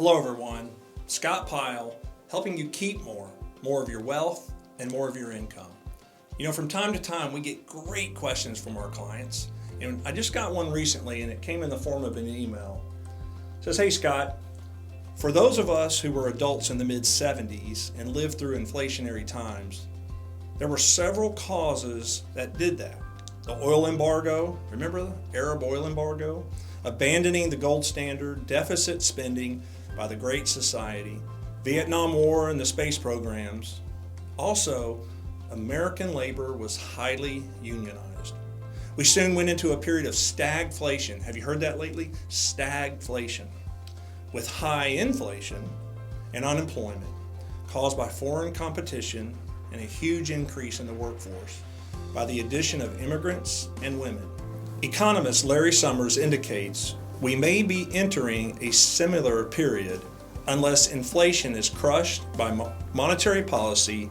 Hello everyone, Scott Pyle, helping you keep more of your wealth and more of your income. You know, from time to time we get great questions from our clients, and I just got one recently and it came in the form of an email. It says, hey Scott, for those of us who were adults in the mid-70s and lived through inflationary times, there were several causes that did that. The oil embargo, remember the Arab oil embargo? Abandoning the gold standard, deficit spending by the Great Society, Vietnam War and the space programs. Also, American labor was highly unionized. We soon went into a period of stagflation. Have you heard that lately? Stagflation. With high inflation and unemployment caused by foreign competition and a huge increase in the workforce by the addition of immigrants and women. Economist Larry Summers indicates we may be entering a similar period unless inflation is crushed by monetary policy,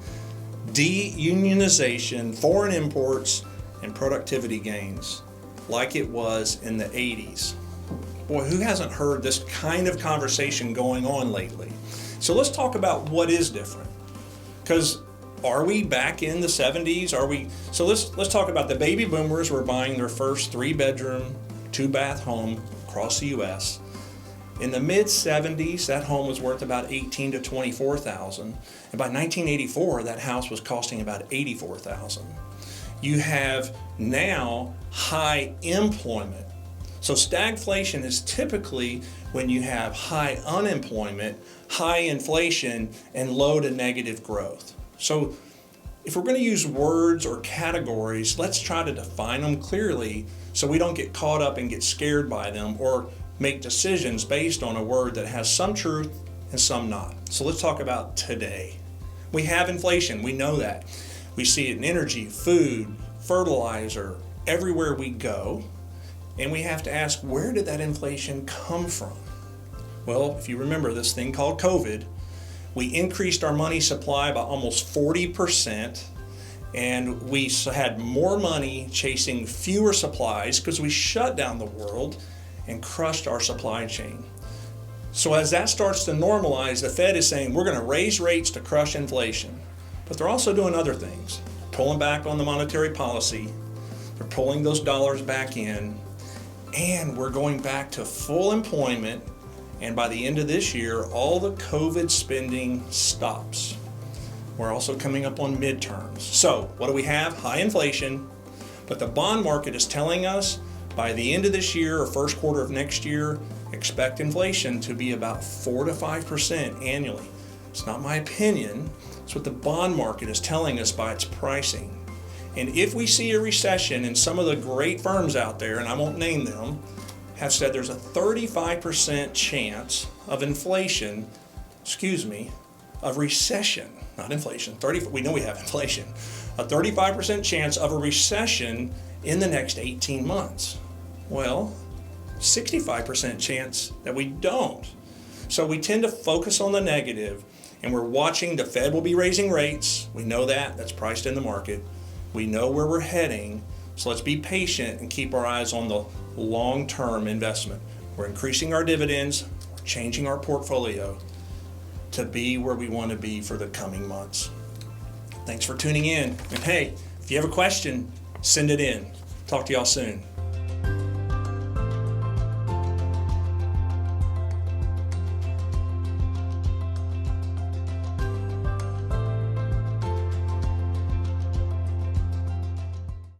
de-unionization, foreign imports, and productivity gains, like it was in the 80s. Boy, who hasn't heard this kind of conversation going on lately? So let's talk about what is different. Because are we back in the 70s? So let's talk about the baby boomers were buying their first 3-bedroom, 2-bath home across the U.S. In the mid-70s, that home was worth about $18,000 to $24,000, and by 1984, that house was costing about $84,000. You have now high employment. So stagflation is typically when you have high unemployment, high inflation, and low to negative growth. So if we're going to use words or categories, let's try to define them clearly so we don't get caught up and get scared by them or make decisions based on a word that has some truth and some not. So let's talk about today. We have inflation, we know that. We see it in energy, food, fertilizer, everywhere we go. And we have to ask, where did that inflation come from? Well, if you remember this thing called COVID, we increased our money supply by almost 40%, and we had more money chasing fewer supplies because we shut down the world and crushed our supply chain. So as that starts to normalize, the Fed is saying we're going to raise rates to crush inflation. But they're also doing other things. Pulling back on the monetary policy. They're pulling those dollars back in. And we're going back to full employment. And by the end of this year, all the COVID spending stops. We're also coming up on midterms. So what do we have? High inflation. But the bond market is telling us by the end of this year or first quarter of next year, expect inflation to be about 4 to 5% annually. It's not my opinion. It's what the bond market is telling us by its pricing. And if we see a recession, and some of the great firms out there, and I won't name them, have said there's a 35% chance of of recession, not inflation. We know we have inflation. A 35% chance of a recession in the next 18 months. Well, 65% chance that we don't. So we tend to focus on the negative, and we're watching the Fed will be raising rates. We know that, that's priced in the market. We know where we're heading, so let's be patient and keep our eyes on the long-term investment. We're increasing our dividends, we're changing our portfolio to be where we want to be for the coming months. Thanks for tuning in. And hey, if you have a question, send it in. Talk to y'all soon.